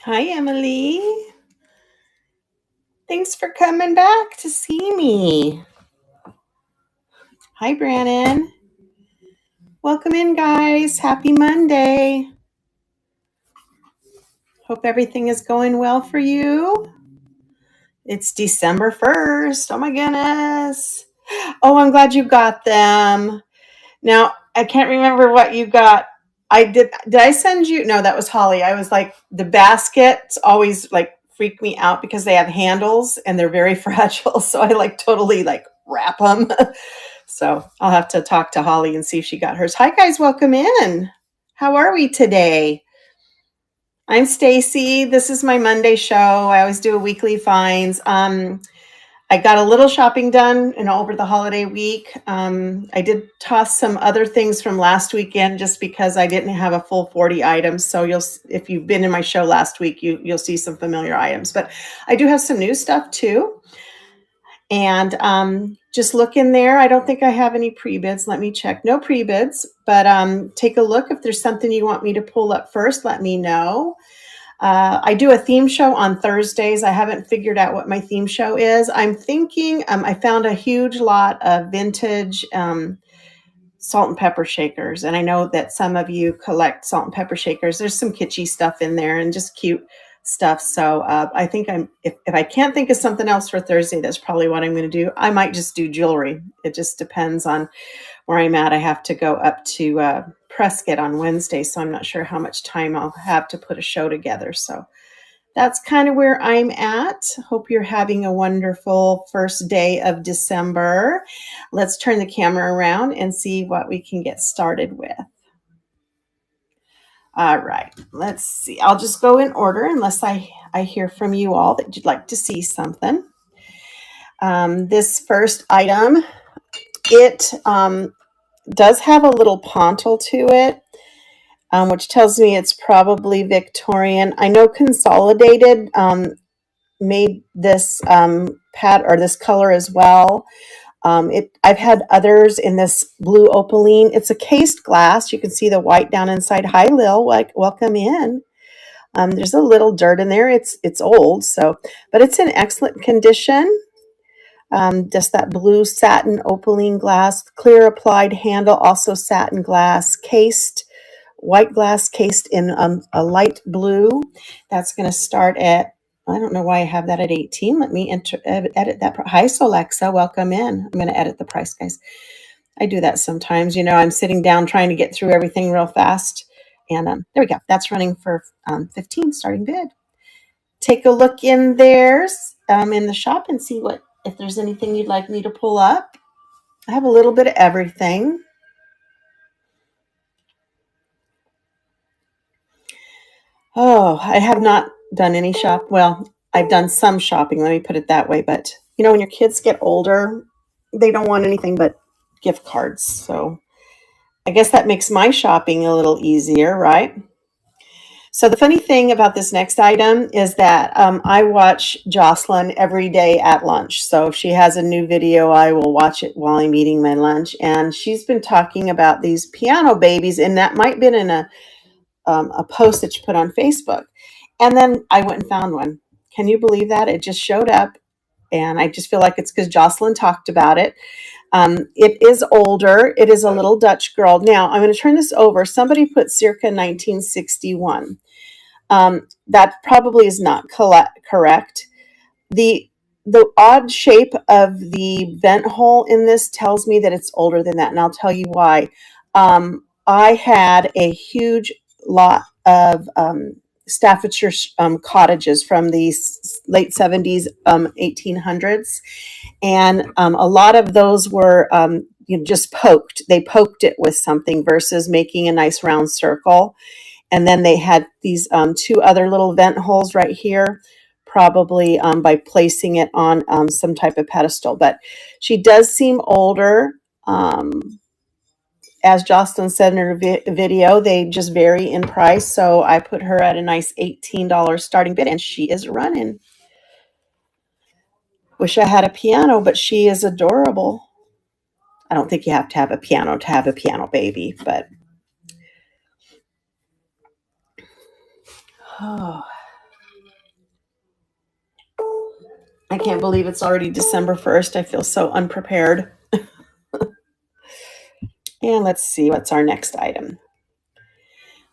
Hi, Emily. Thanks for coming back to see me. Hi, Brannon. Welcome in, guys. Happy Monday. Hope everything is going well for you. It's December 1st. Oh, my goodness. Oh, I'm glad you got them. Now, I can't remember what you got. Did I send you? No, that was Holly. I was like, the baskets always like freak me out because they have handles and they're very fragile. So I like totally like wrap them. So I'll have to talk to Holly and see if she got hers. Hi, guys. Welcome in. How are we today? I'm Stacy. This is my Monday show. I always do a weekly finds. I got a little shopping done over the holiday week. I did toss some other things from last weekend just because I didn't have a full 40 items. So if you've been in my show last week, you'll see some familiar items. But I do have some new stuff too. And just look in there. I don't think I have any pre-bids. Let me check. No pre-bids, but take a look. If there's something you want me to pull up first, let me know. I do a theme show on Thursdays. I haven't figured out what my theme show is. I'm thinking I found a huge lot of vintage salt and pepper shakers. And I know that some of you collect salt and pepper shakers. There's some kitschy stuff in there and just cute stuff. So I think if I can't think of something else for Thursday, that's probably what I'm going to do. I might just do jewelry. It just depends on where I'm at. I have to go up to Prescott on Wednesday, so I'm not sure how much time I'll have to put a show together. So that's kind of where I'm at. Hope you're having a wonderful first day of December. Let's turn the camera around and see what we can get started with. All right, let's see. I'll just go in order unless I hear from you all that you'd like to see something. This first item, it does have a little pontil to it, which tells me it's probably Victorian. I know Consolidated made this pad or this color as well. I've had others in this blue opaline. It's a cased glass. You can see the white down inside. Hi, Lil. Welcome in. There's a little dirt in there. It's old, but it's in excellent condition. Just that blue satin opaline glass, clear applied handle, also satin glass, white glass cased in a light blue. That's going to start at, I don't know why I have that at 18. Let me edit that. Hi, Solexa. Welcome in. I'm going to edit the price, guys. I do that sometimes. I'm sitting down trying to get through everything real fast. And there we go. That's running for 15 starting bid. Take a look in there in the shop and see if there's anything you'd like me to pull up. I have a little bit of everything. Oh, I have not done any shop. Well, I've done some shopping, let me put it that way. But, when your kids get older, they don't want anything but gift cards. So I guess that makes my shopping a little easier, right? So the funny thing about this next item is that I watch Jocelyn every day at lunch. So if she has a new video, I will watch it while I'm eating my lunch. And she's been talking about these piano babies, and that might have been in a post that you put on Facebook. And then I went and found one. Can you believe that? It just showed up. And I just feel like it's because Jocelyn talked about it. It is older. It is a little Dutch girl. Now, I'm going to turn this over. Somebody put circa 1961. That probably is not correct. The odd shape of the vent hole in this tells me that it's older than that, and I'll tell you why. I had a huge lot of Staffordshire cottages from the late 70s, 1800s, and a lot of those were just poked. They poked it with something versus making a nice round circle. And then they had these two other little vent holes right here, probably by placing it on some type of pedestal. But she does seem older. As Jocelyn said in her video, they just vary in price. So I put her at a nice $18 starting bid, and she is running. Wish I had a piano, but she is adorable. I don't think you have to have a piano baby, but Oh, I can't believe it's already December 1st. I feel so unprepared. And let's see, what's our next item?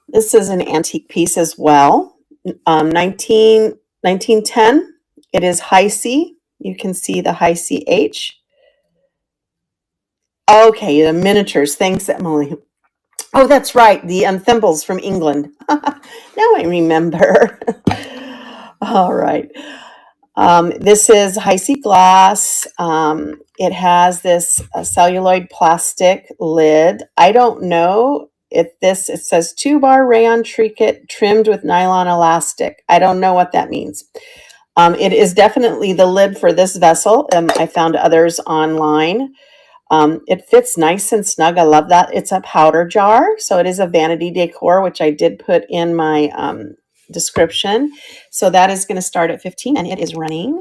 This is an antique piece as well. 1910. It is high C. You can see the high CH. Okay, the miniatures. Thanks, Emily. Oh, that's right. The thimbles from England. Now I remember. All right. This is high C glass. It has this celluloid plastic lid. I don't know if this, it says 2-bar rayon trinket trimmed with nylon elastic. I don't know what that means. It is definitely the lid for this vessel. I found others online. It fits nice and snug. I love that. It's a powder jar. So it is a Vanity Decor, which I did put in my description. So that is going to start at 15 and it is running.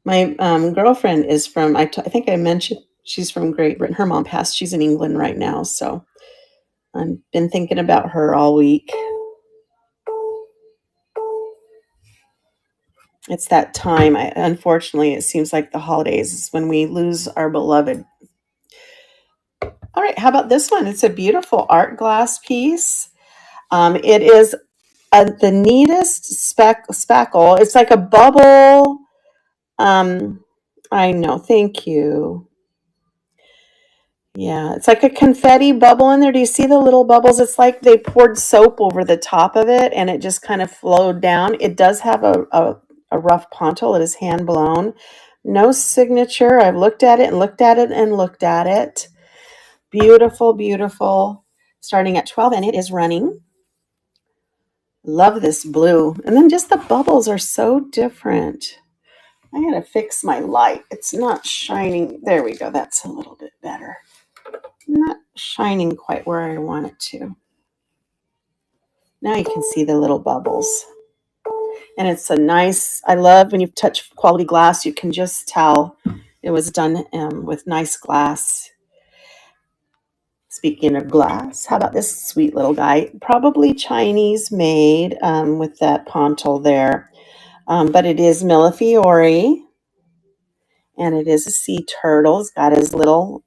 My girlfriend is from, I think I mentioned she's from Great Britain. Her mom passed. She's in England right now. So I've been thinking about her all week. It's that time. Unfortunately, it seems like the holidays is when we lose our beloved. All right, how about this one? It's a beautiful art glass piece. It is the neatest spackle. It's like a bubble. I know. Thank you. Yeah, it's like a confetti bubble in there. Do you see the little bubbles? It's like they poured soap over the top of it and it just kind of flowed down. It does have a rough pontil. It is hand blown. No signature. I've looked at it and looked at it and looked at it. Beautiful, beautiful. Starting at 12 and it is running. Love this blue. And then just the bubbles are so different. I gotta fix my light. It's not shining. There we go. That's a little bit better. Not shining quite where I want it to. Now you can see the little bubbles. And it's a nice, I love when you touch quality glass, you can just tell it was done with nice glass. Speaking of glass, how about this sweet little guy? Probably Chinese made with that pontil there. But it is Millefiori. And it is a sea turtle. He's got his little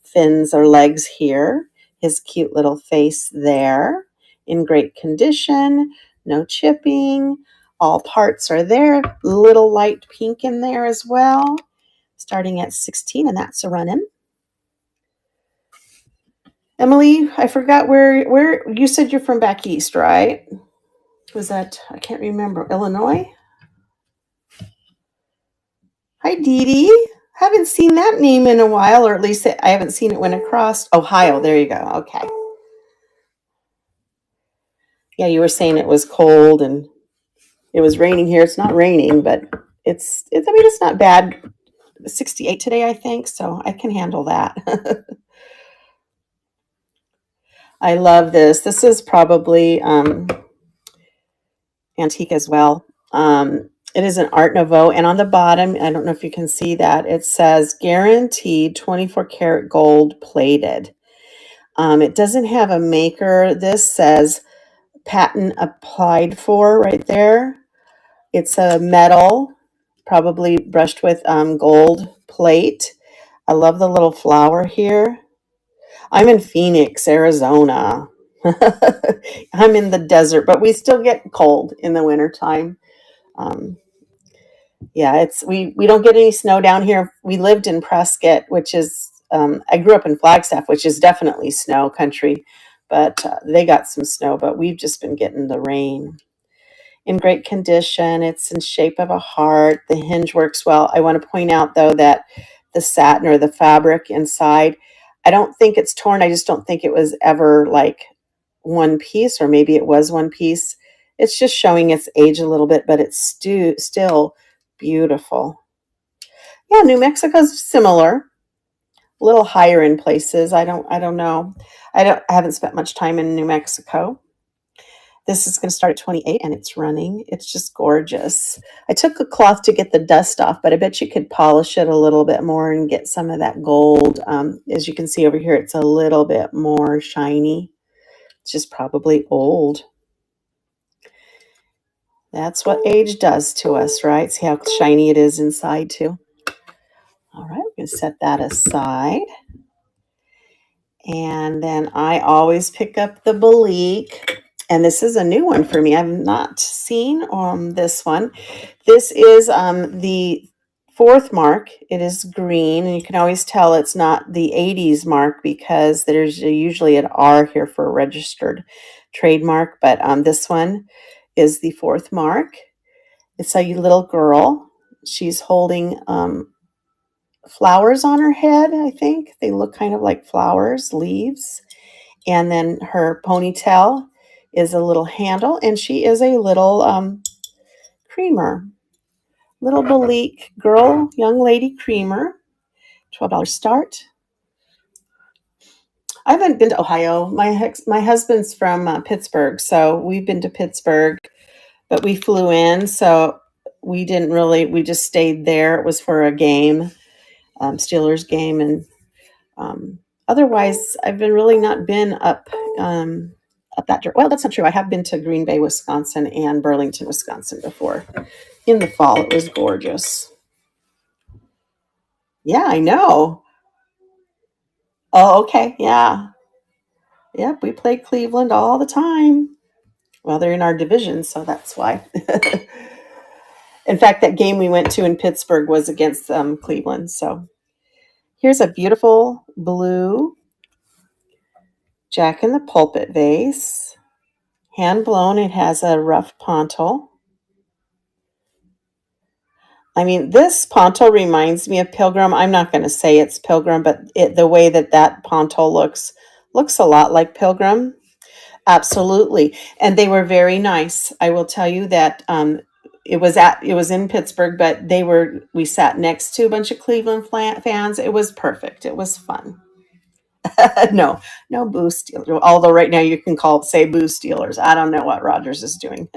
fins or legs here. His cute little face there. In great condition. No chipping. All parts are there. Little light pink in there as well. Starting at 16, and that's a run-in. Emily, I forgot where you said you're from back east, right? Was that, I can't remember, Illinois? Hi, Dee Dee. Haven't seen that name in a while, or at least I haven't seen it when across. Ohio, there you go. Okay. Yeah, you were saying it was cold and it was raining here. It's not raining, but it's I mean, it's not bad. 68 today, I think, so I can handle that. I love this. This is probably antique as well. It is an Art Nouveau, and on the bottom, I don't know if you can see that, it says guaranteed 24 karat gold plated. It doesn't have a maker. This says patent applied for right there. It's a metal, probably brushed with gold plate. I love the little flower here. I'm in Phoenix, Arizona. I'm in the desert, but we still get cold in the wintertime. Yeah, we don't get any snow down here. We lived in Prescott, which is I grew up in Flagstaff, which is definitely snow country, but they got some snow. But we've just been getting the rain. In great condition. It's in shape of a heart. The hinge works well. I want to point out though that the satin or the fabric inside, I don't think it's torn. I just don't think it was ever like one piece, or maybe it was one piece. It's just showing its age a little bit, but it's still beautiful. Yeah, New Mexico's similar, a little higher in places. I don't know. I haven't spent much time in New Mexico. This is going to start at 28 and it's running. It's just gorgeous. I took a cloth to get the dust off, but I bet you could polish it a little bit more and get some of that gold. As you can see over here, it's a little bit more shiny. It's just probably old. That's what age does to us, right? See how shiny it is inside too. All right, we're going to set that aside. And then I always pick up the Balik. And this is a new one for me. I've not seen this one. This is the fourth mark. It is green, and you can always tell it's not the 80s mark because there's usually an R here for a registered trademark. But this one is the fourth mark. It's a little girl. She's holding flowers on her head, I think. They look kind of like flowers, leaves. And then her ponytail is a little handle, and she is a little creamer. Little Balik girl, young lady creamer. $12 start. I haven't been to Ohio. My husband's from Pittsburgh, so we've been to Pittsburgh, but we flew in, so we just stayed there. It was for a game, Steelers game, and otherwise, I've really not been up that. Well, that's not true. I have been to Green Bay, Wisconsin, and Burlington, Wisconsin before. In the fall, it was gorgeous. Yeah, I know. Oh, okay. Yeah. Yep, we play Cleveland all the time. Well, they're in our division, so that's why. In fact, that game we went to in Pittsburgh was against Cleveland. So here's a beautiful blue Jack in the Pulpit vase. Hand blown. It has a rough pontil. I mean, this pontil reminds me of Pilgrim. I'm not going to say it's Pilgrim, but the way that pontil looks a lot like Pilgrim. Absolutely. And they were very nice. I will tell you that it was in Pittsburgh, but we sat next to a bunch of Cleveland fans. It was perfect. It was fun. No boo Steelers. Although right now you can say boo Steelers. I don't know what Rodgers is doing.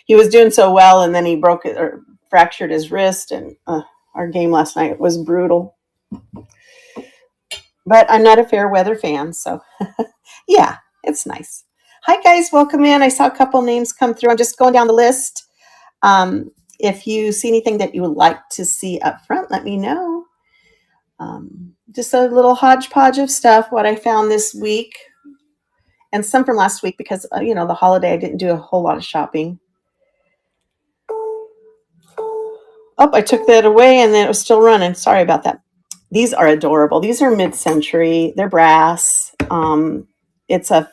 He was doing so well, and then he broke it or fractured his wrist, and our game last night was brutal. But I'm not a fair weather fan, so yeah, it's nice. Hi guys, welcome in. I saw a couple names come through. I'm just going down the list. If you see anything that you would like to see up front, let me know. Just a little hodgepodge of stuff, what I found this week, and some from last week because, the holiday, I didn't do a whole lot of shopping. Oh, I took that away and then it was still running. Sorry about that. These are adorable. These are mid-century. They're brass. It's a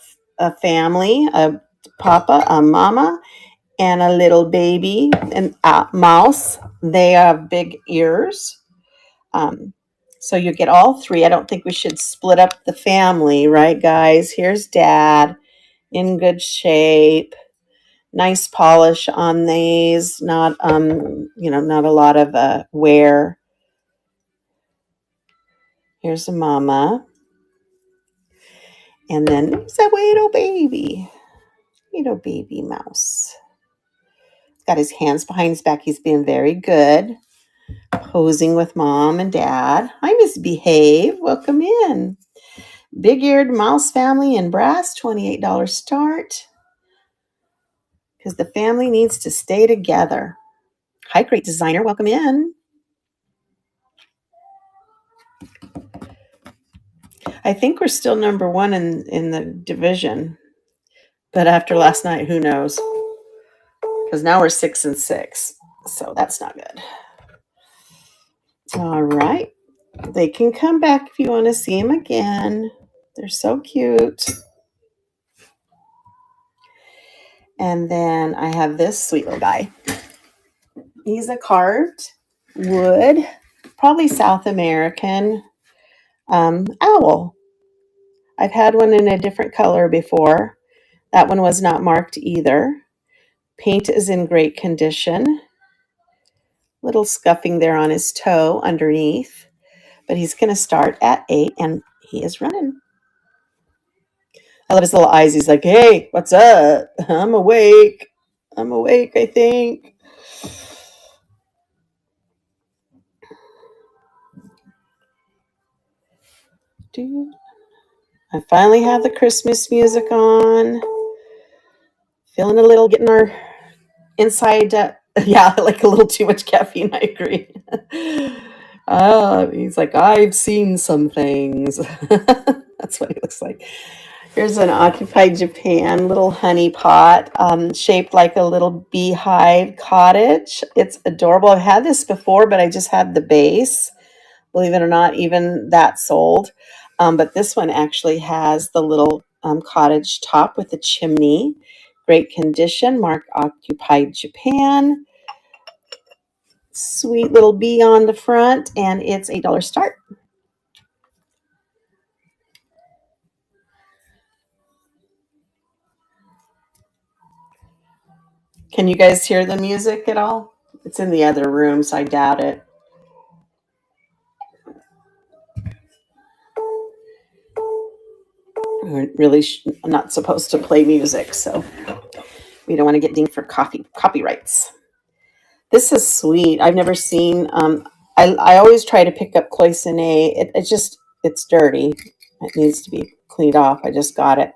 family, a papa, a mama, and a little baby, and a mouse. They have big ears. So you get all three. I don't think we should split up the family, right, guys? Here's Dad in good shape. Nice polish on these. Not not a lot of wear. Here's a mama. And then there's a little baby mouse. Got his hands behind his back. He's being very good. Posing with mom and dad. Hi, Miss Behave. Welcome in. Big-eared mouse family in brass, $28 start. Because the family needs to stay together. Hi, great designer. Welcome in. I think we're still number one in the division. But after last night, who knows? Because now we're 6-6. So that's not good. All right. They can come back if you want to see them again. They're so cute. And then I have this sweet little guy. He's a carved wood, probably South American owl. I've had one in a different color before. That one was not marked either. Paint is in great condition. Little scuffing there on his toe underneath. But he's going to start at 8, and he is running. I love his little eyes. He's like, hey, what's up? I'm awake. I'm awake, I think. Dude. I finally have the Christmas music on. Feeling a little, getting our inside. Yeah, like a little too much caffeine. I agree. He's like, I've seen some things. That's what he looks like. Here's an Occupied Japan little honey pot, shaped like a little beehive cottage. It's adorable. I've had this before, but I just had the base. Believe it or not, even that sold. But this one actually has the little cottage top with the chimney. Great condition, marked Occupied Japan. Sweet little bee on the front, and it's $8 start. Can you guys hear the music at all? It's in the other room, so I doubt it. We're really not supposed to play music, so we don't want to get dinged for copyrights. This is sweet. I've never seen. I always try to pick up cloisonne. It's dirty. It needs to be cleaned off. I just got it,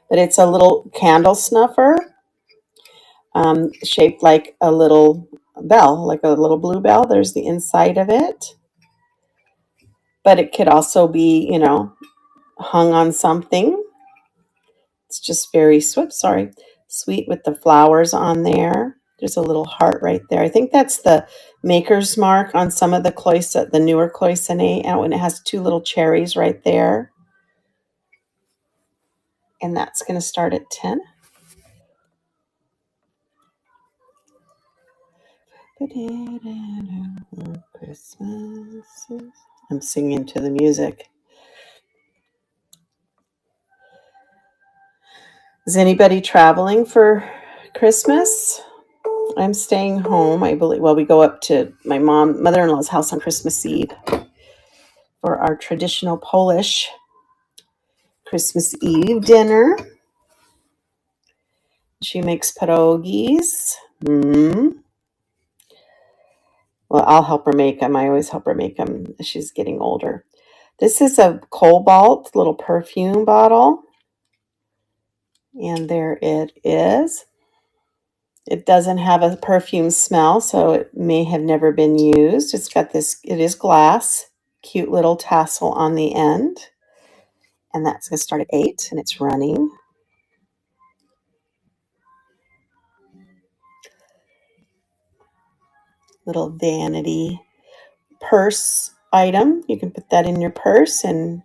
but it's a little candle snuffer, shaped like a little bell, like a little blue bell. There's the inside of it, but it could also be, hung on something. It's just very sweet with the flowers on there. There's a little heart right there. I think that's the maker's mark on some of the newer cloisonne, and it has two little cherries right there. And that's going to start at 10. Christmas. I'm singing to the music. Is anybody traveling for Christmas? I'm staying home, I believe. Well, we go up to my mother-in-law's house on Christmas Eve for our traditional Polish Christmas Eve dinner. She makes pierogies. Well, I'll help her make them. I always help her make them. She's getting older. This is a Cobalt little perfume bottle. And there it is. It doesn't have a perfume smell, so it may have never been used. It is glass, cute little tassel on the end. And that's going to start at 8, and it's running. Little vanity purse item. You can put that in your purse and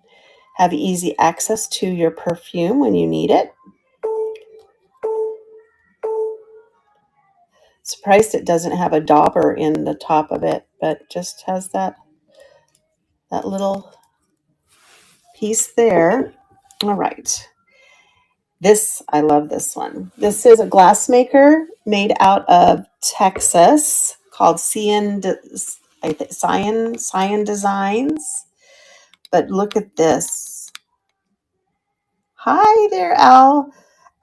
have easy access to your perfume when you need it. Surprised it doesn't have a dauber in the top of it, but just has that little piece there. All right. I love this one. This is a glass maker made out of Texas called Cyan Designs. But look at this. Hi there,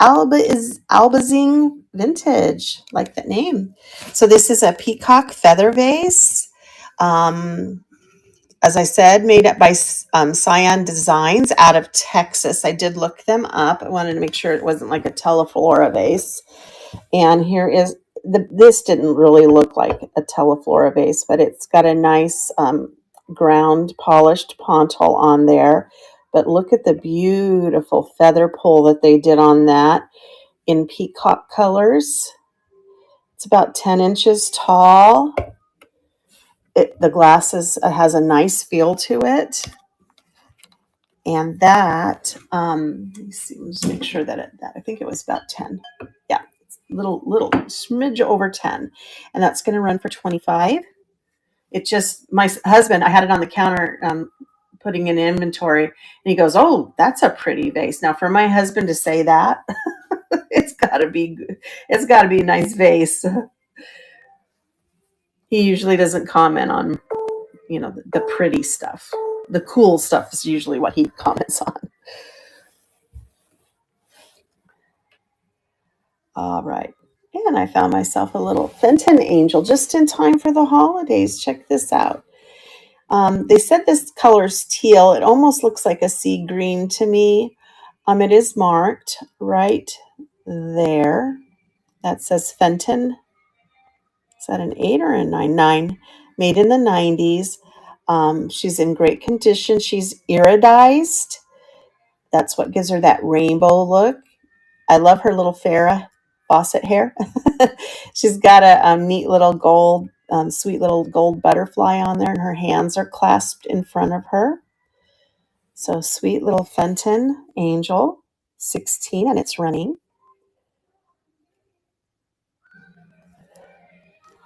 Albazing Vintage, like that name. So this is a peacock feather vase. As I said, made up by Cyan Designs out of Texas. I did look them up. I wanted to make sure it wasn't like a Teleflora vase. And here is this didn't really look like a Teleflora vase, but it's got a nice ground polished pontal on there. But look at the beautiful feather pull that they did on that in peacock colors. It's about 10 inches tall. The glass has a nice feel to it. And that, let me see, let's make sure that I think it was about 10. Yeah, little smidge over 10. And that's going to run for 25. It just, my husband, I had it on the counter, putting in inventory, and he goes, "Oh, that's a pretty vase." Now, for my husband to say that, it's got to be a nice vase. He usually doesn't comment on, the pretty stuff. The cool stuff is usually what he comments on. All right. And I found myself a little Fenton angel just in time for the holidays. Check this out. They said this color's teal. It almost looks like a sea green to me. It is marked right there. That says Fenton. Is that an 8 or a 9? 9. Made in the 90s. She's in great condition. She's iridized. That's what gives her that rainbow look. I love her little Farrah Fawcett hair. She's got a, neat little gold, sweet little gold butterfly on there, and her hands are clasped in front of her. So sweet little Fenton angel, 16, and it's running.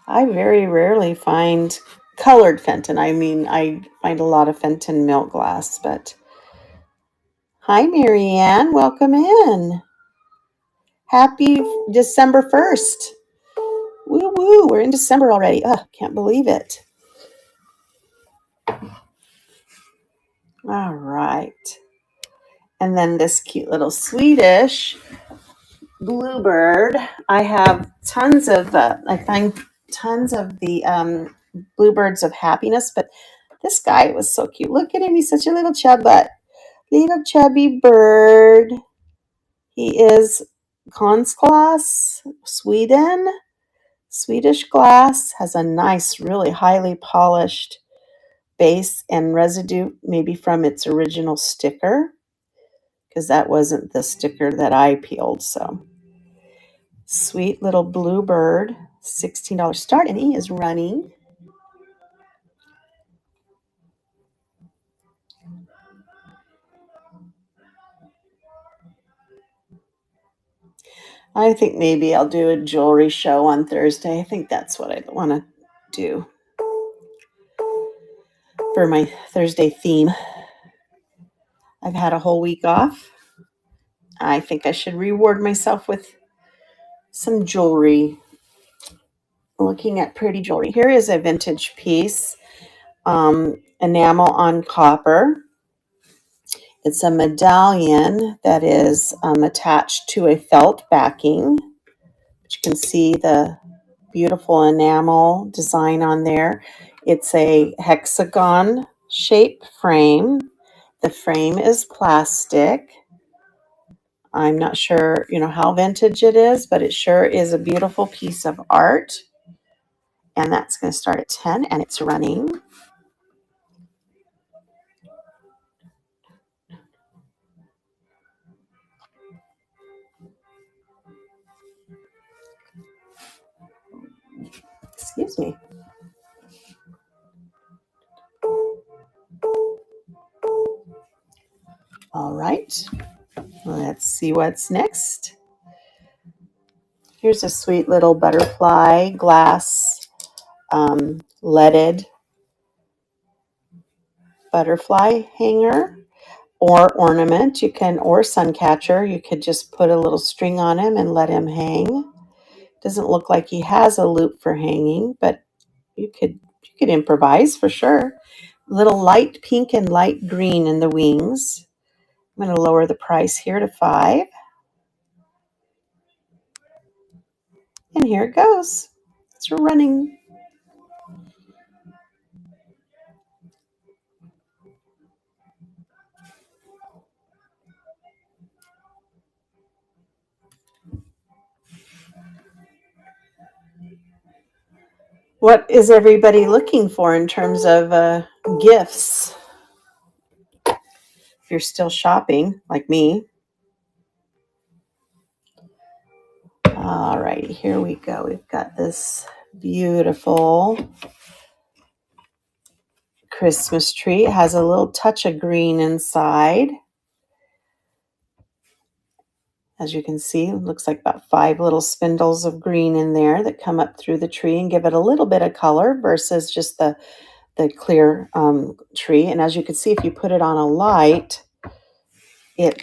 I very rarely find colored Fenton. I mean, I find a lot of Fenton milk glass, but hi, Marianne. Welcome in. Happy December 1st. Woo woo. We're in December already. Can't believe it. All right. And then this cute little Swedish bluebird. I have tons of, I find tons of the bluebirds of happiness, but this guy was so cute. Look at him. He's such a little chub butt. Little chubby bird. He is Konstglas, Sweden. Swedish glass, has a nice, really highly polished base and residue, maybe from its original sticker, because that wasn't the sticker that I peeled. So sweet little bluebird, $16 start, and he is running. I think maybe I'll do a jewelry show on Thursday. I think that's what I want to do for my Thursday theme. I've had a whole week off. I think I should reward myself with some jewelry. Looking at pretty jewelry. Here is a vintage piece, enamel on copper. It's a medallion that is attached to a felt backing. You can see the beautiful enamel design on there. It's a hexagon shaped frame. The frame is plastic. I'm not sure, how vintage it is, but it sure is a beautiful piece of art. And that's going to start at 10, and it's running. Excuse me. All right. Let's see what's next. Here's a sweet little butterfly glass leaded butterfly hanger or ornament. You can, or sun catcher. You could just put a little string on him and let him hang. Doesn't look like he has a loop for hanging, but you could improvise for sure. Little light pink and light green in the wings. I'm going to lower the price here to $5. And here it goes. It's running. What is everybody looking for in terms of gifts? If you're still shopping like me. All right, here we go. We've got this beautiful Christmas tree. It has a little touch of green inside. As you can see, it looks like about 5 little spindles of green in there that come up through the tree and give it a little bit of color versus just the clear tree. And as you can see, if you put it on a light, it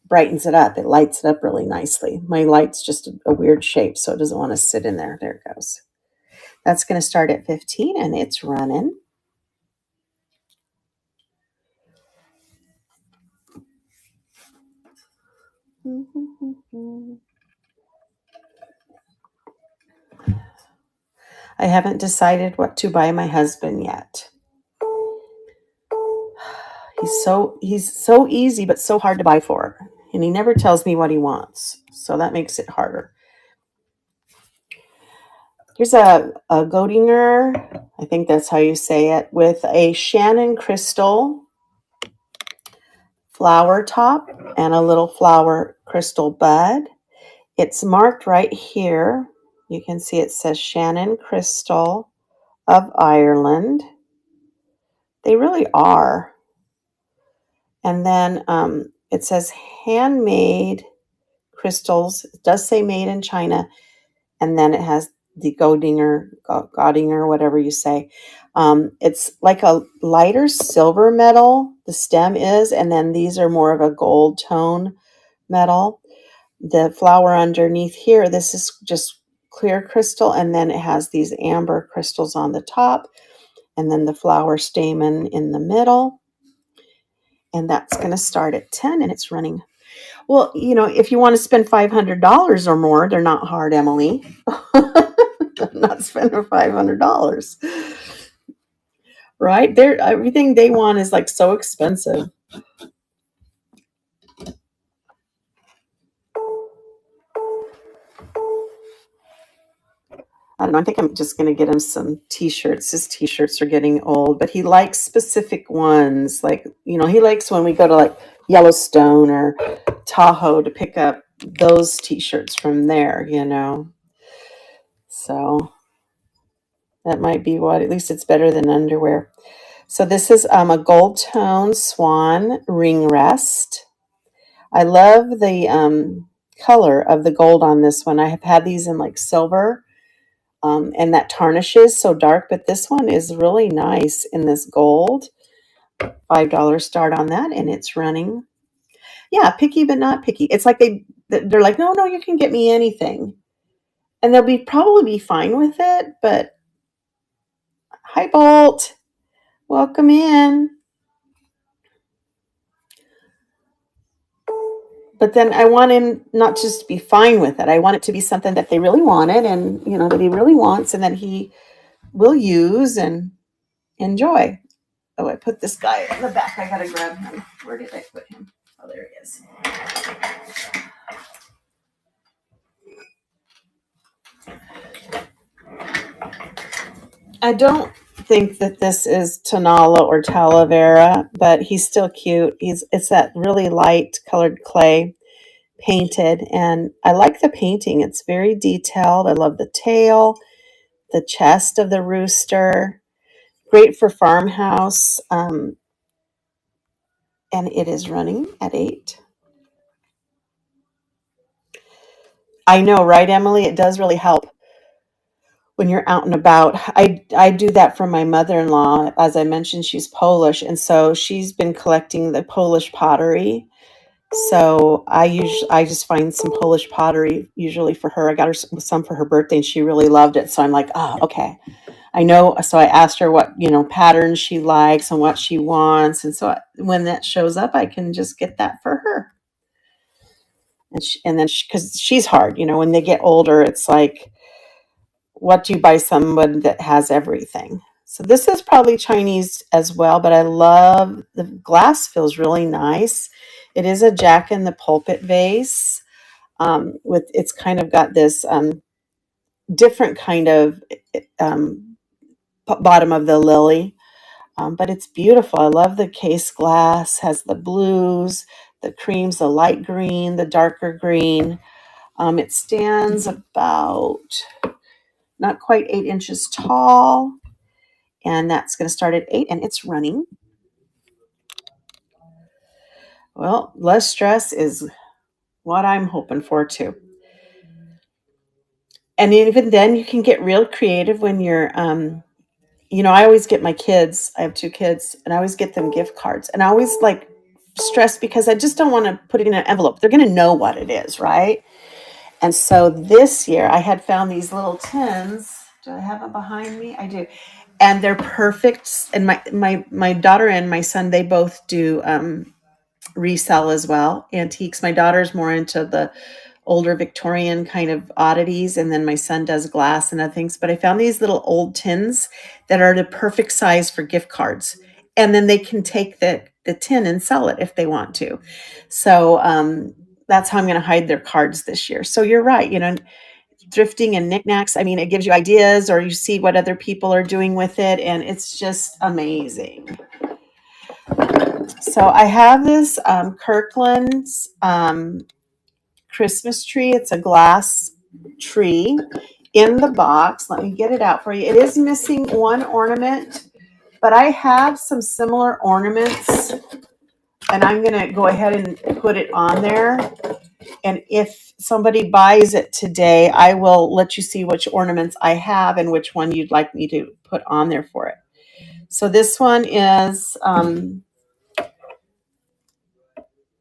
brightens it up. It lights it up really nicely. My light's just a weird shape, so it doesn't want to sit in there. There it goes. That's going to start at 15, and it's running. I haven't decided what to buy my husband yet. He's so easy but so hard to buy for, and he never tells me what he wants, so that makes it harder. Here's a Godinger, I think that's how you say it, with a Shannon crystal flower top and a little flower crystal bud. It's marked right here. You can see it says Shannon Crystal of Ireland. They really are. And then it says handmade crystals. It does say made in China. And then it has the Godinger, whatever you say. It's like a lighter silver metal, the stem is, and then these are more of a gold tone metal. The flower underneath here, this is just clear crystal, and then it has these amber crystals on the top, and then the flower stamen in the middle. And that's going to start at 10, and it's running. Well, if you want to spend $500 or more, they're not hard, Emily. I'm not spending $500. Right? Everything they want is like so expensive. I don't know. I think I'm just going to get him some t-shirts. His t-shirts are getting old, but he likes specific ones. Like, he likes when we go to like Yellowstone or Tahoe to pick up those t-shirts from there, So that might be at least it's better than underwear. So this is a gold tone swan ring rest. I love the color of the gold on this one. I have had these in like silver. And that tarnishes so dark, but this one is really nice in this gold. $5 start on that, and it's running. Yeah, picky but not picky. It's like they're like, no, you can get me anything, and they'll probably be fine with it. But hi, Bolt, welcome in. But then I want him not just to be fine with it. I want it to be something that they really wanted, and that he really wants, and that he will use and enjoy. Oh, I put this guy in the back. I gotta grab him. Where did I put him? Oh, there he is. I don't think that this is Tonala or Talavera, but he's still cute. It's that really light colored clay painted, and I like the painting. It's very detailed. I love the tail, the chest of the rooster. Great for farmhouse. And it is running at 8. I know, right, Emily? It does really help when you're out and about. I do that from my mother-in-law. As I mentioned, she's Polish, and so she's been collecting the Polish pottery. So I just find some Polish pottery usually for her. I got her some for her birthday, and she really loved it. So I'm like, oh, okay. I know. So I asked her what patterns she likes and what she wants, and so when that shows up, I can just get that for her. And then because she's hard, when they get older, it's like, what do you buy someone that has everything? So this is probably Chinese as well, but I love the glass, feels really nice. It is a Jack in the Pulpit vase. With it's kind of got this different kind of bottom of the lily, but it's beautiful. I love the case glass. Has the blues, the creams, the light green, the darker green. It stands about not quite 8 inches tall, and that's going to start at 8, and it's running. Well, less stress is what I'm hoping for too. And even then, you can get real creative when you're, I always get my kids, I have 2 kids, and I always get them gift cards. And I always like stress because I just don't want to put it in an envelope. They're going to know what it is, right? And so this year I had found these little tins. Do I have them behind me? I do. And they're perfect. And my daughter and my son, they both do resell as well, antiques. My daughter's more into the older Victorian kind of oddities, and then my son does glass and other things. But I found these little old tins that are the perfect size for gift cards, and then they can take the tin and sell it if they want to. So that's how I'm going to hide their cards this year. So you're right, thrifting and knickknacks. I mean, it gives you ideas, or you see what other people are doing with it, and it's just amazing. So I have this Kirkland's Christmas tree. It's a glass tree in the box. Let me get it out for you. It is missing one ornament, but I have some similar ornaments, and I'm going to go ahead and put it on there. And if somebody buys it today, I will let you see which ornaments I have and which one you'd like me to put on there for it. So this one is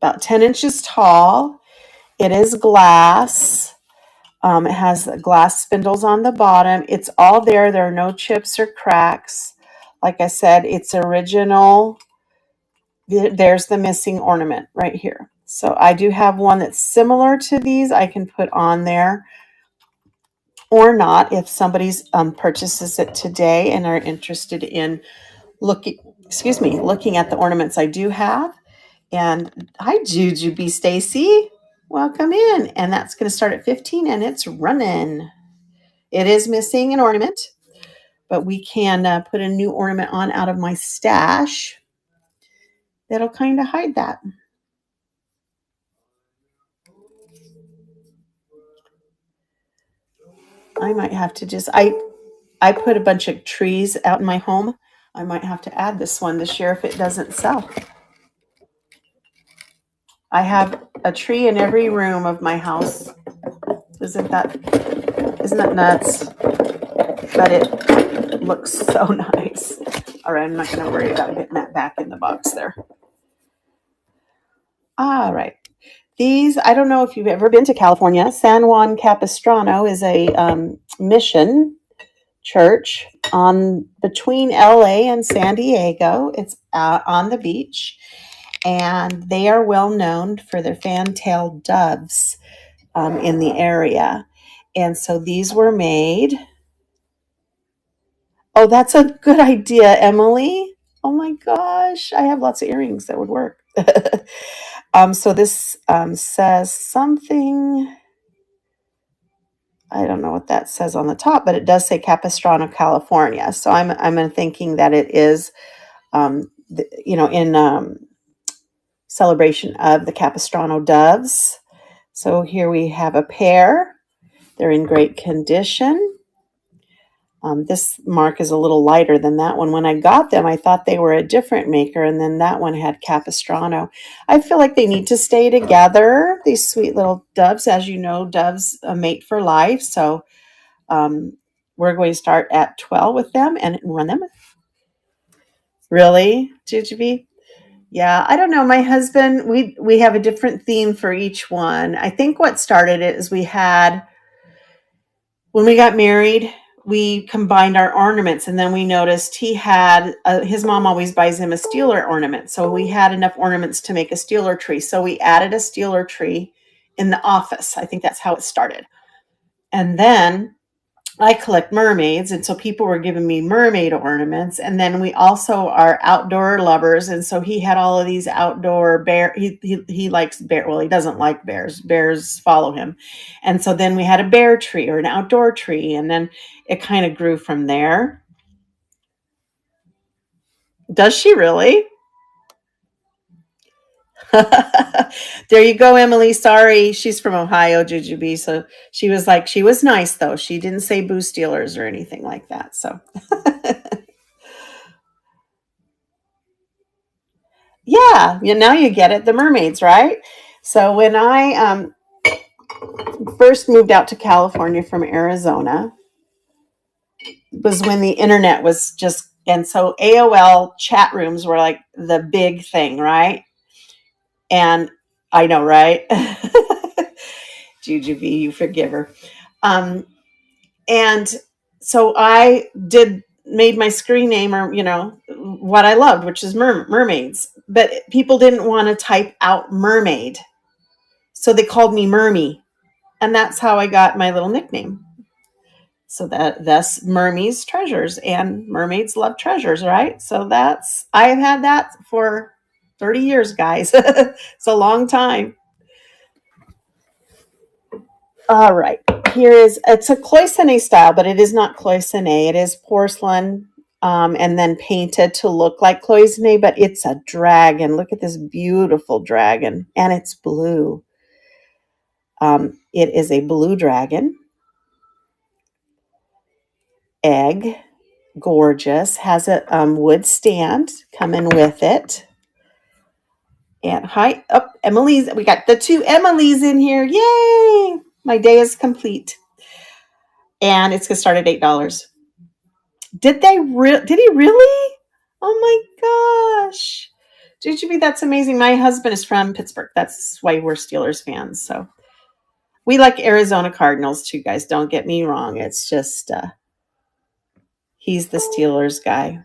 about 10 inches tall. It is glass. It has glass spindles on the bottom. It's all there. There are no chips or cracks. Like I said, it's original. There's the missing ornament right here. So I do have one that's similar to these I can put on there, or not if somebody's purchases it today and are interested in looking at the ornaments I do have. And hi, Jujubee Stacy. Welcome in. And that's going to start at 15 and it's running. It is missing an ornament, but we can put a new ornament on out of my stash that'll kind of hide that. I might have to I put a bunch of trees out in my home. I might have to add this one this year if it doesn't sell. I have a tree in every room of my house. Isn't that nuts? But it looks so nice. All right, I'm not going to worry about getting that back in the box there. All right. These, I don't know if you've ever been to California. San Juan Capistrano is a mission church on between LA and San Diego. It's on the beach, and they are well known for their fan-tailed doves in the area. And so these were made. Oh, that's a good idea, Emily. Oh my gosh, I have lots of earrings that would work. So this says something. I don't know what that says on the top, but it does say Capistrano, California. So I'm thinking that it is, in celebration of the Capistrano doves. So here we have a pair. They're in great condition. This mark is a little lighter than that one. When I got them, I thought they were a different maker, and then that one had Capistrano. I feel like they need to stay together, these sweet little doves. As you know, doves mate for life. So we're going to start at 12 with them and run them. Really, Jujubee? Yeah, I don't know. My husband, we have a different theme for each one. I think what started it is when we got married, we combined our ornaments, and then we noticed he had his mom always buys him a Steeler ornament. So we had enough ornaments to make a Steeler tree. So we added a Steeler tree in the office. I think that's how it started. And then I collect mermaids, and so people were giving me mermaid ornaments. And then we also are outdoor lovers, and so he had all of these outdoor bear. He likes bear. Well, he doesn't like bears. Bears follow him, and so then we had a bear tree or an outdoor tree, and then it kind of grew from there. Does she really? There you go, Emily. Sorry, she's from Ohio, Jujubee. So she was nice though. She didn't say boo stealers or anything like that. So yeah, now you get it. The mermaids, right? So when I first moved out to California from Arizona, was when the internet was just, and so AOL chat rooms were like the big thing, right? And I know, right? Jujubee, you forgive her. And so I made my screen name, or what I loved, which is mermaids. But people didn't want to type out mermaid, so they called me Mermy. And that's how I got my little nickname. So that thus Mermaids treasures, and mermaids love treasures, right? So that's, I've had that for 30 years, guys. It's a long time. All right. Here is, it's a cloisonne style, but it is not cloisonne. It is porcelain, and then painted to look like cloisonne, but it's a dragon. Look at this beautiful dragon, and it's blue. It is a blue dragon, egg, gorgeous, has a wood stand coming with it. And hi, oh, Emily's, we got the two Emily's in here. Yay! My day is complete. And it's going to start at $8. Did he really? Oh my gosh. JGB, that's amazing. My husband is from Pittsburgh. That's why we're Steelers fans. So we like Arizona Cardinals too, guys. Don't get me wrong. It's just he's the Steelers guy.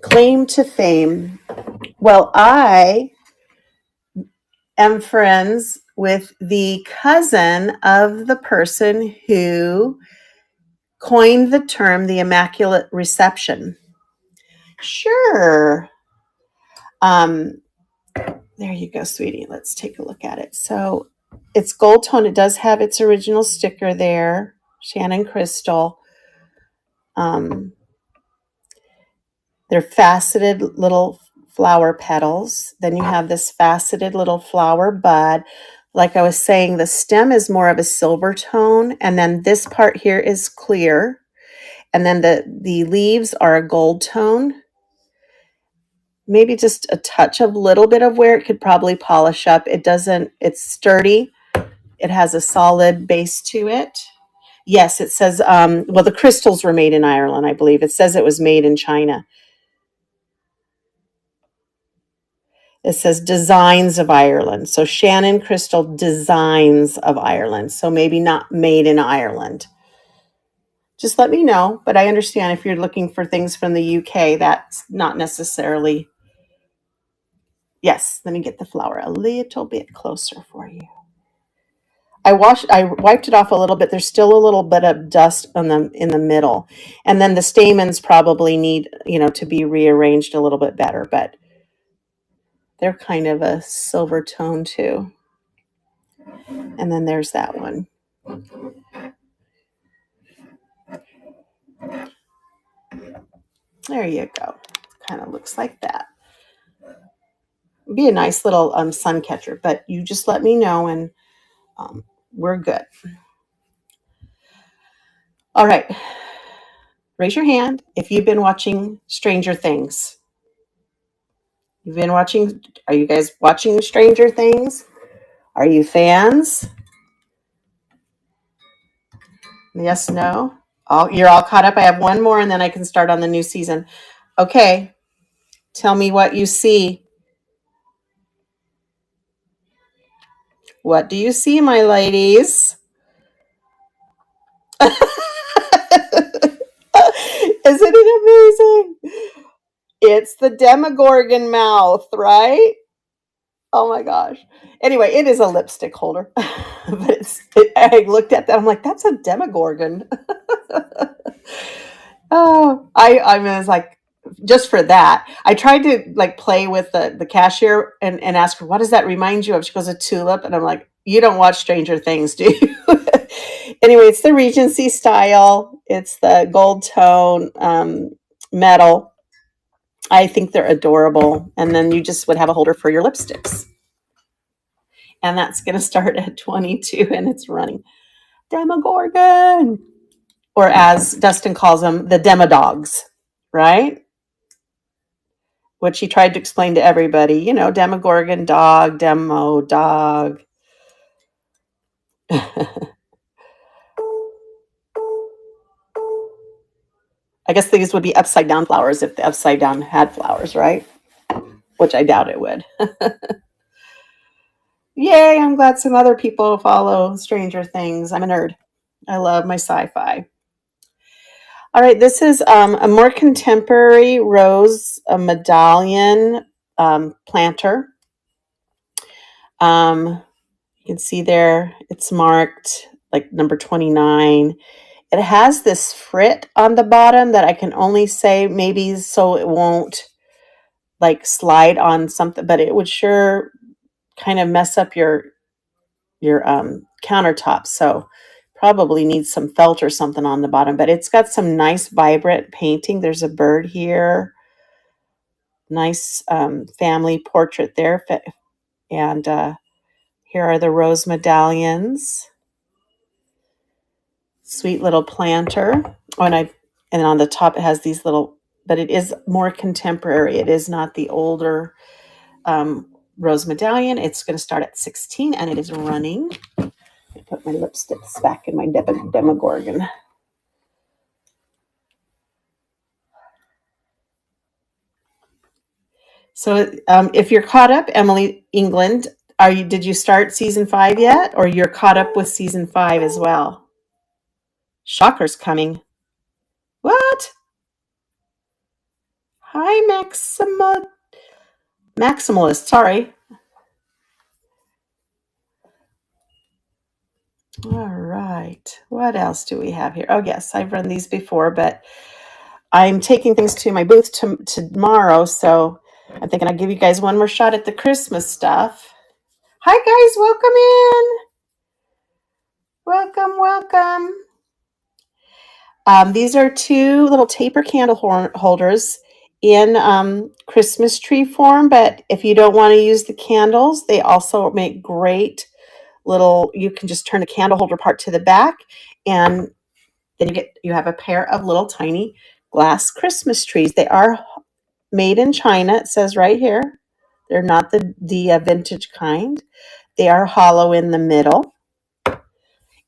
Claim to fame. Well, I am friends with the cousin of the person who coined the term the Immaculate Reception. Sure. There you go, sweetie. Let's take a look at it. So it's gold tone. It does have its original sticker there, Shannon Crystal. They're faceted little flower petals. Then you have this faceted little flower bud. Like I was saying, the stem is more of a silver tone, and then this part here is clear. And then the leaves are a gold tone. Maybe just a touch of little bit of wear. It could probably polish up. It's sturdy. It has a solid base to it. Yes, it says, well, the crystals were made in Ireland, I believe. It says it was made in China. It says Designs of Ireland. So Shannon Crystal Designs of Ireland. So maybe not made in Ireland. Just let me know. But I understand if you're looking for things from the UK, that's not necessarily. Yes, let me get the flower a little bit closer for you. I wiped it off a little bit. There's still a little bit of dust in the middle. And then the stamens probably need, to be rearranged a little bit better, but they're kind of a silver tone too. And then there's that one. There you go. Kind of looks like that. It'd be a nice little sun catcher, but you just let me know and we're good. All right. Raise your hand if you've been watching Stranger Things. Are you guys watching Stranger Things? Are you fans? Yes, no? You're all caught up. I have one more and then I can start on the new season. Okay. Tell me what you see. What do you see, my ladies? Isn't it amazing? It's the Demogorgon mouth, right? Oh my gosh. Anyway, it is a lipstick holder. But I looked at that. I'm like, that's a Demogorgon. Oh, I was like, just for that. I tried to like play with the cashier and ask her, what does that remind you of? She goes, a tulip. And I'm like, you don't watch Stranger Things, do you? Anyway, it's the Regency style. It's the gold tone metal. I think they're adorable. And then you just would have a holder for your lipsticks. And that's going to start at 22 and it's running. Demogorgon. Or as Dustin calls them, the Demodogs, right? Which he tried to explain to everybody. Demogorgon dog, demo dog. I guess these would be upside down flowers if the upside down had flowers, right? Which I doubt it would. Yay, I'm glad some other people follow Stranger Things. I'm a nerd. I love my sci-fi. All right, this is a more contemporary rose, a medallion planter. You can see there it's marked like number 29. It has this frit on the bottom that I can only say maybe so it won't like slide on something, but it would sure kind of mess up your countertop. So probably needs some felt or something on the bottom, but it's got some nice vibrant painting. There's a bird here. Nice family portrait there. And here are the rose medallions. Sweet little planter. Oh, and on the top it has these little, but it is more contemporary. It is not the older rose medallion. It's going to start at 16 and it is running. I put my lipsticks back in my Demogorgon. So if you're caught up, Emily England, did you start season 5 yet? Or you're caught up with season 5 as well? Shocker's coming. What? Hi, Maximalist, sorry. All right. What else do we have here? Oh, yes, I've run these before, but I'm taking things to my booth tomorrow, so I'm thinking I'll give you guys one more shot at the Christmas stuff. Hi, guys. Welcome in. Welcome. These are 2 little taper candle holders in Christmas tree form, but if you don't want to use the candles, they also make great you can just turn the candle holder part to the back, and then you have a pair of little tiny glass Christmas trees. They are made in China. It says right here. They're not the vintage kind. They are hollow in the middle,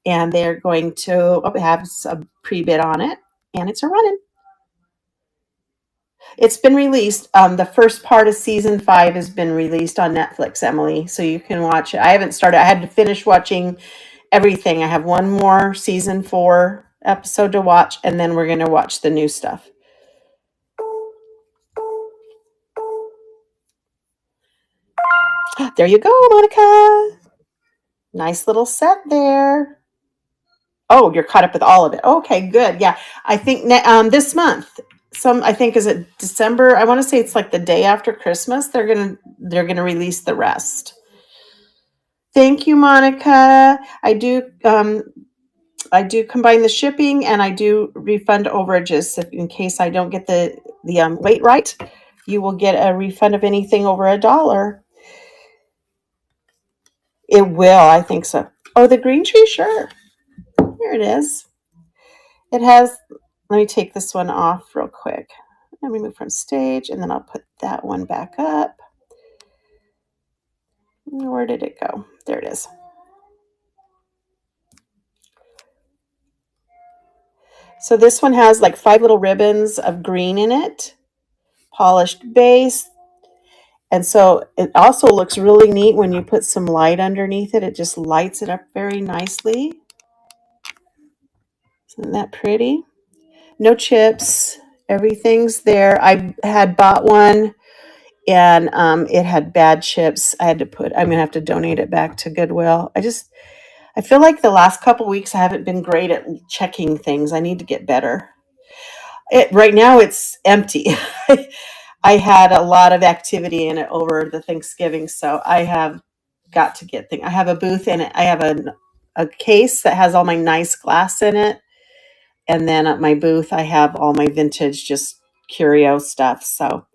and they're going to have a pre-bid on it, and it's a running. It's been released. The first part of season 5 has been released on Netflix, Emily, so you can watch it. I haven't started. I had to finish watching everything. I have one more season 4 episode to watch, and then we're going to watch the new stuff. There you go, Monica. Nice little set there. Oh, you're caught up with all of it. Okay, good. Yeah, I think this month. I think is it December. I want to say it's like the day after Christmas. They're gonna release the rest. Thank you, Monica. I do combine the shipping and I do refund overages in case I don't get the weight right. You will get a refund of anything over $1. It will, I think so. Oh, the green tree, sure. Here it is. It has. Let me take this one off real quick. Let me move from stage, and then I'll put that one back up. Where did it go? There it is. So this one has like 5 little ribbons of green in it, polished base. And so it also looks really neat when you put some light underneath it. It just lights it up very nicely. Isn't that pretty? No chips. Everything's there. I had bought one and it had bad chips. I'm going to have to donate it back to Goodwill. I feel like the last couple weeks I haven't been great at checking things. I need to get better. Right now it's empty. I had a lot of activity in it over the Thanksgiving, so I have got to get things. I have a booth in it. I have a case that has all my nice glass in it, and then at my booth I have all my vintage, just curio stuff. So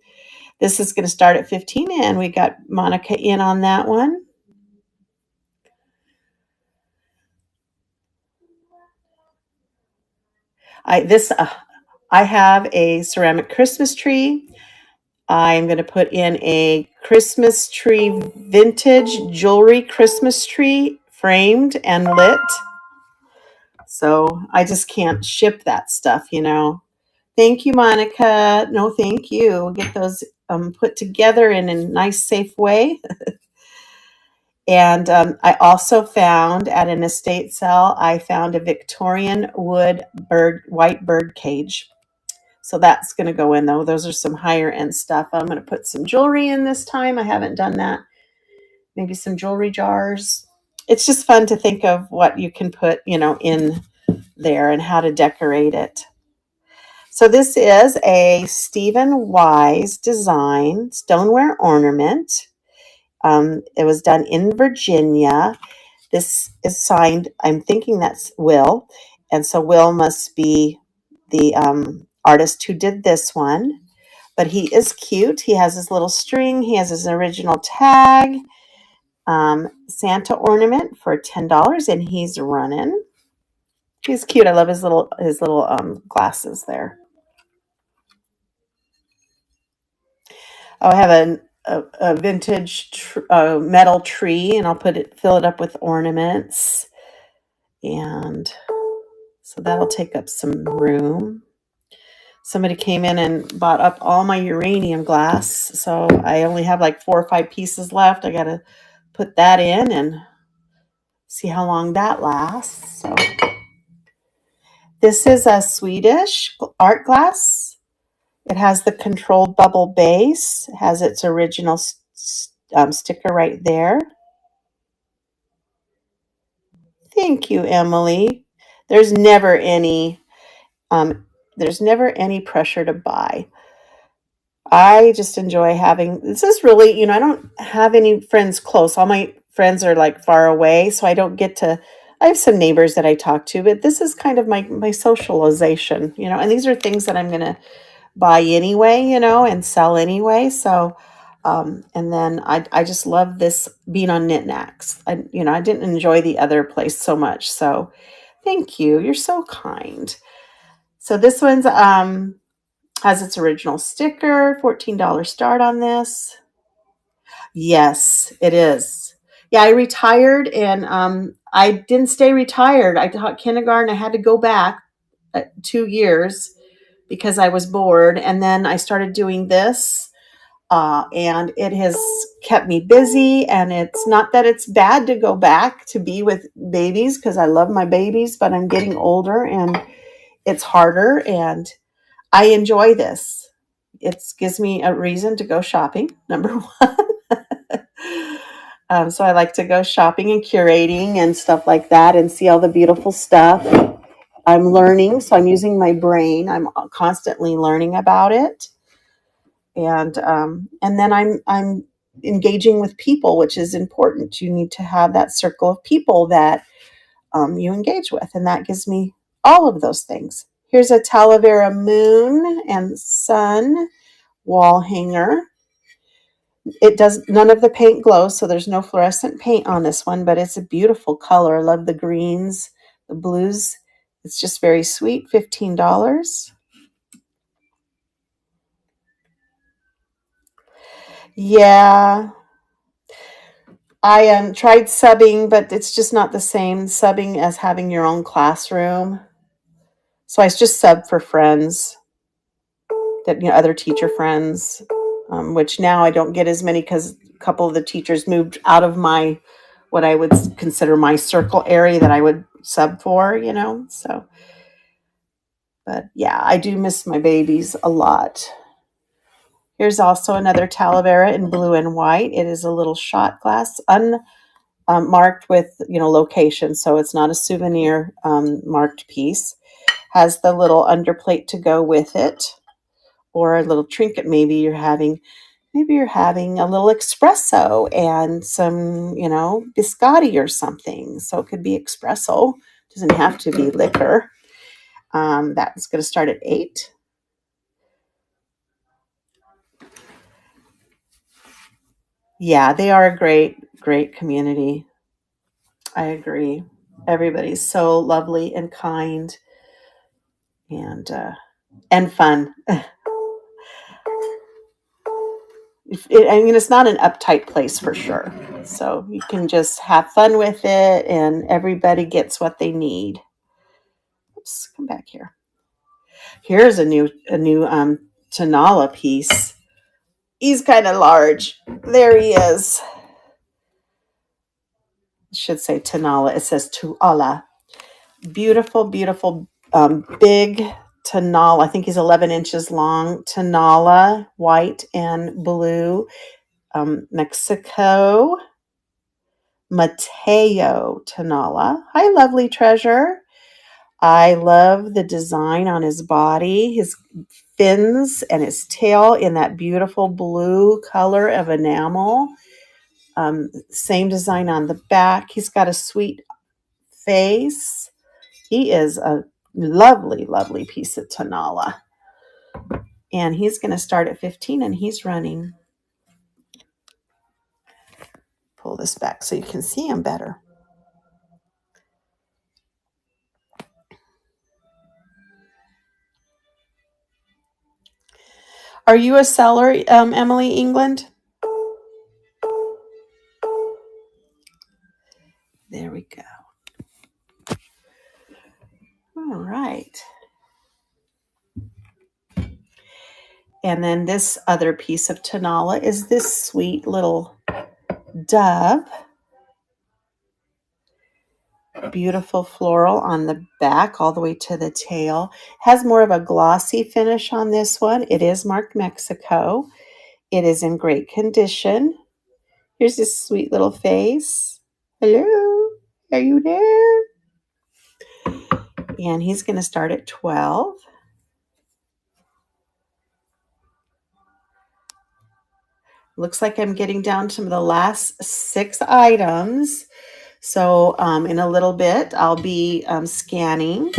this is going to start at 15, and we got Monica in on that one. I have a ceramic Christmas tree. I'm going to put in a Christmas tree, vintage jewelry Christmas tree, framed and lit. So I just can't ship that stuff, Thank you, Monica. No, thank you. We'll get those put together in a nice, safe way. And I also found at an estate sale, I found a Victorian wood white bird cage. So that's going to go in, though. Those are some higher end stuff. I'm going to put some jewelry in this time. I haven't done that maybe some jewelry jars. It's just fun to think of what you can put, in there and how to decorate it. So this is a Stephen Wise design stoneware ornament. It was done in Virginia. This is signed, I'm thinking that's Will. And so Will must be the artist who did this one. But he is cute. He has his little string. He has his original tag. Santa ornament for $10, and he's running. He's cute. I love his little glasses there. Oh, I have a vintage metal tree, and I'll fill it up with ornaments, and so that'll take up some room. Somebody came in and bought up all my uranium glass, so I only have like 4 or 5 pieces left. I got to put that in and see how long that lasts. So this is a Swedish art glass. It has the controlled bubble base. It has its original sticker right there. Thank you, Emily. There's never any there's never any pressure to buy. I just enjoy having this is really, I don't have any friends close. All my friends are like far away, so I don't get to I have some neighbors that I talk to, but this is kind of my socialization, and these are things that I'm going to buy anyway, and sell anyway. So and then I just love this being on Knickknacks. I didn't enjoy the other place so much. So thank you. You're so kind. So this one's has its original sticker, $14 start on this. Yes, it is. Yeah, I retired and I didn't stay retired. I taught kindergarten. I had to go back 2 years because I was bored. And then I started doing this. And it has kept me busy. And it's not that it's bad to go back to be with babies because I love my babies, but I'm getting older and it's harder. And I enjoy this. It gives me a reason to go shopping, number one. So I like to go shopping and curating and stuff like that and see all the beautiful stuff. I'm learning, so I'm using my brain. I'm constantly learning about it, and then I'm engaging with people, which is important. You need to have that circle of people that you engage with, and that gives me all of those things. Here's a Talavera moon and sun wall hanger. It does none of the paint glows, so there's no fluorescent paint on this one, but it's a beautiful color. I love the greens, the blues. It's just very sweet, $15. Yeah, I tried subbing, but it's just not the same subbing as having your own classroom. So I just sub for friends that other teacher friends, which now I don't get as many because a couple of the teachers moved out of my what I would consider my circle area that I would sub for, So, but yeah, I do miss my babies a lot. Here's also another Talavera in blue and white. It is a little shot glass, marked with location, so it's not a souvenir marked piece. Has the little underplate to go with it, or a little trinket. Maybe you're having a little espresso and some biscotti or something. So it could be espresso. It doesn't have to be liquor. That's going to start at $8. Yeah, they are a great community. I agree. Everybody's so lovely and kind and fun. It's not an uptight place for sure. So you can just have fun with it, and everybody gets what they need. Oops, come back here. Here's a new Tanala piece. He's kind of large. There he is. It should say Tanala. It says Tuala. Beautiful, beautiful, big Tanala. I think he's 11 inches long. Tanala, white and blue. Mexico. Mateo Tanala. Hi, lovely treasure. I love the design on his body, his fins and his tail in that beautiful blue color of enamel. Same design on the back. He's got a sweet face. He is a lovely, lovely piece of Tanala. And he's going to start at 15 and he's running. Pull this back so you can see him better. Are you a seller, Emily England? There we go. All right. And then this other piece of Tanala is this sweet little dove. Beautiful floral on the back all the way to the tail. Has more of a glossy finish on this one. It is marked Mexico. It is in great condition. Here's this sweet little face. Hello, are you there? And he's going to start at 12. Looks like I'm getting down to the last 6 items. So in a little bit, I'll be scanning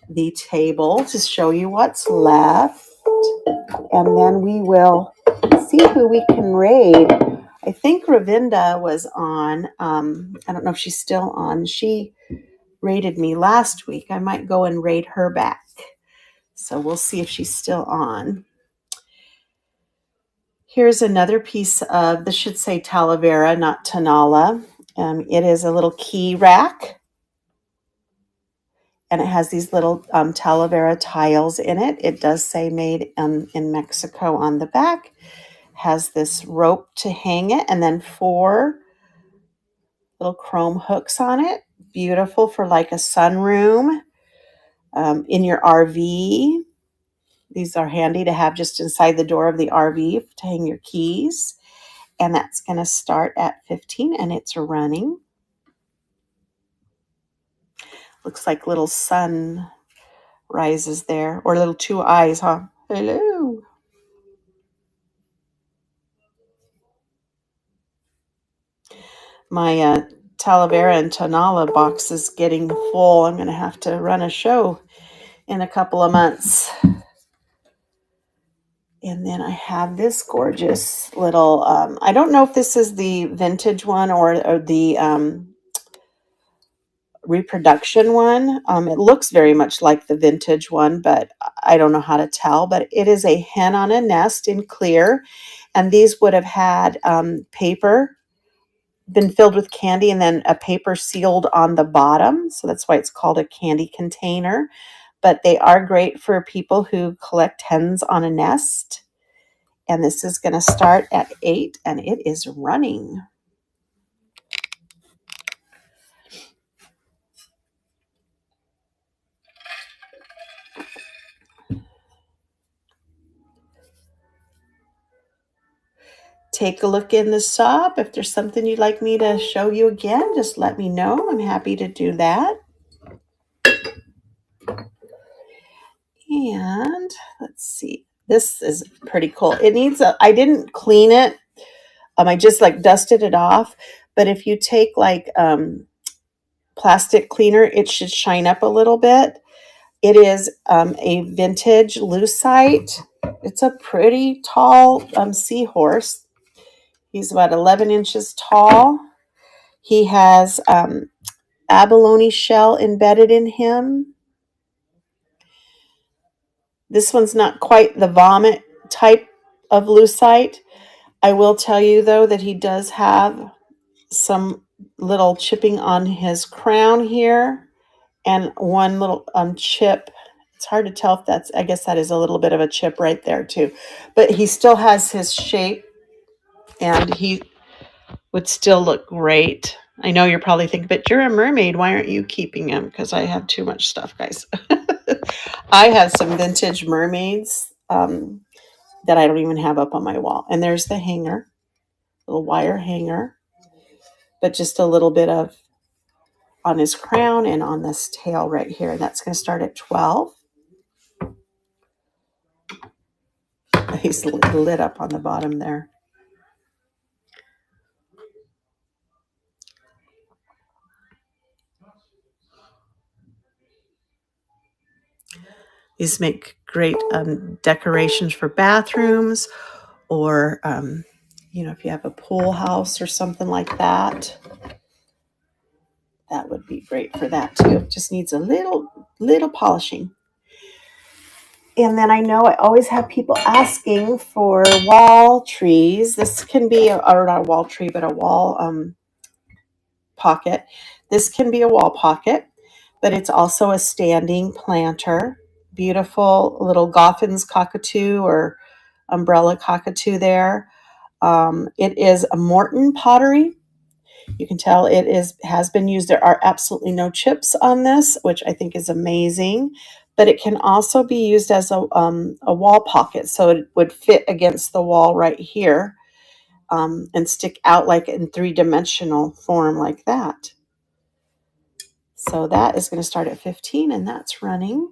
the table to show you what's left. And then we will see who we can raid. I think Ravinda was on. I don't know if she's still on. She raided me last week. I might go and raid her back. So we'll see if she's still on. Here's another piece of, this should say Talavera, not Tanala. It is a little key rack. And it has these little Talavera tiles in it. It does say made in Mexico on the back. Has this rope to hang it and then 4 little chrome hooks on it. Beautiful for like a sunroom in your RV. These are handy to have just inside the door of the RV to hang your keys. And that's going to start at 15 and it's running. Looks like little sun rises there, or little 2 eyes, huh? Hello. My Talavera and Tanala box is getting full. I'm going to have to run a show in a couple of months. And then I have this gorgeous little, I don't know if this is the vintage one or the reproduction one. It looks very much like the vintage one, but I don't know how to tell. But it is a hen on a nest in clear. And these would have had paper, been filled with candy, and then a paper sealed on the bottom. So that's why it's called a candy container. But they are great for people who collect hens on a nest. And this is going to start at 8 and it is running. Take a look in the shop. If there's something you'd like me to show you again, just let me know. I'm happy to do that. And let's see. This is pretty cool. It needs I didn't clean it. I just like dusted it off. But if you take like plastic cleaner, it should shine up a little bit. It is a vintage lucite. It's a pretty tall seahorse. He's about 11 inches tall. He has abalone shell embedded in him. This one's not quite the vomit type of lucite. I will tell you, though, that he does have some little chipping on his crown here and one little chip. It's hard to tell if that's, I guess that is a little bit of a chip right there, too. But he still has his shape and he would still look great. I know you're probably thinking, but you're a mermaid. Why aren't you keeping him? Because I have too much stuff, guys. I have some vintage mermaids that I don't even have up on my wall. And there's the hanger, little wire hanger. but just a little bit of on his crown and on this tail right here. That's going to start at 12. He's lit up on the bottom there. These make great decorations for bathrooms, or if you have a pool house or something like that, that would be great for that too. It just needs a little polishing. And then I know I always have people asking for wall trees. This can be, or not a wall tree, but a wall pocket. This can be a wall pocket, but it's also a standing planter. Beautiful little Gotham's cockatoo or umbrella cockatoo there. It is a Morton pottery. You can tell has been used. There are absolutely no chips on this, which I think is amazing. But it can also be used as a wall pocket, so it would fit against the wall right here and stick out like in three-dimensional form like that. So that is going to start at 15, and that's running.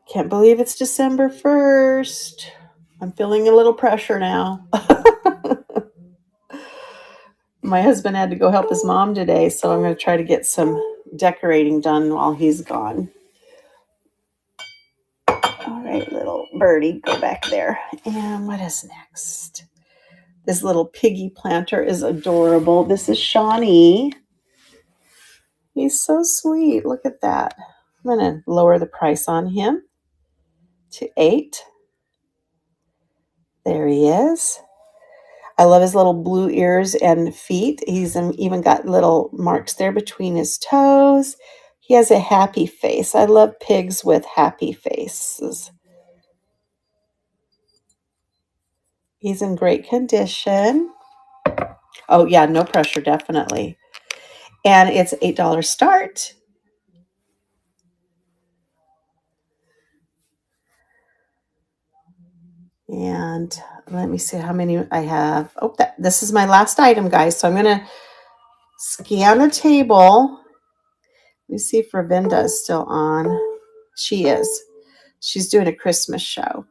Can't believe it's December 1st. I'm feeling a little pressure now. My husband had to go help his mom today, so I'm going to try to get some decorating done while he's gone. All right, little birdie, go back there. And what is next? This little piggy planter is adorable. This is Shawnee. He's so sweet. Look at that. I'm going to lower the price on him to $8. There he is. I love his little blue ears and feet. He's even got little marks there between his toes. He has a happy face. I love pigs with happy faces. He's in great condition. Oh, yeah, no pressure, definitely. And it's $8 start. And let me see how many I have. Oh, this is my last item, guys. So I'm going to scan the table. Let me see if Ravinda is still on. She is. She's doing a Christmas show.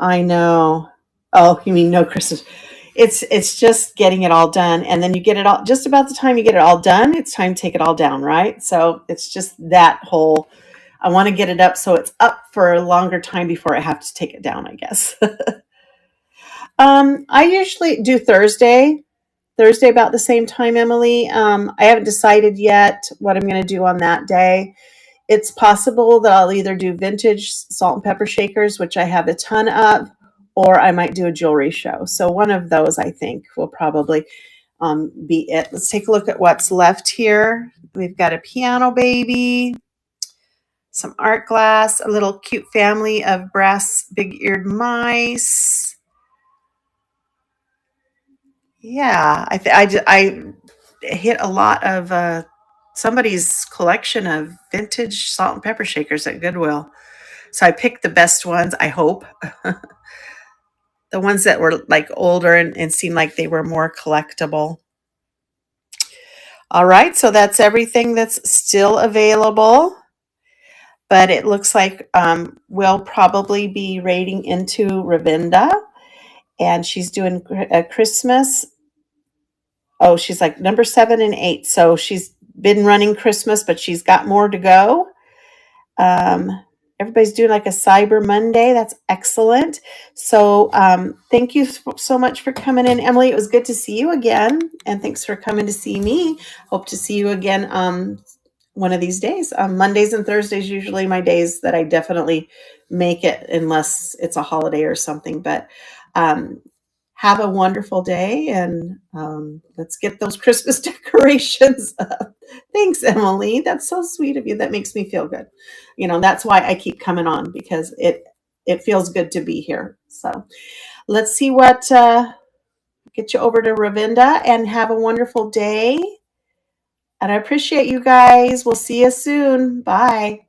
I know. Oh, you mean no Christmas? It's just getting it all done, and then you get it all. Just about the time you get it all done, it's time to take it all down, right? So it's just that whole. I want to get it up so it's up for a longer time before I have to take it down, I guess. I usually do Thursday about the same time, Emily. I haven't decided yet what I'm going to do on that day. It's possible that I'll either do vintage salt and pepper shakers, which I have a ton of, or I might do a jewelry show. So one of those, I think, will probably be it. Let's take a look at what's left here. We've got a piano baby, some art glass, a little cute family of brass big-eared mice. Yeah, I hit a lot of somebody's collection of vintage salt and pepper shakers at Goodwill. So I picked the best ones, I hope. The ones that were like older and seemed like they were more collectible. All right, so that's everything that's still available. But it looks like we'll probably be raiding into Ravinda. And she's doing a Christmas. Oh, she's like number 7 and 8. So she's been running Christmas, but she's got more to go. Everybody's doing like a Cyber Monday. That's excellent. So thank you so much for coming in, Emily. It was good to see you again. And thanks for coming to see me. Hope to see you again one of these days. Mondays and Thursdays usually my days that I definitely make it unless it's a holiday or something. But have a wonderful day, and let's get those Christmas decorations up. Thanks, Emily. That's so sweet of you. That makes me feel good. That's why I keep coming on, because it feels good to be here. So let's see what get you over to Ravinda, and have a wonderful day. And I appreciate you guys. We'll see you soon. Bye.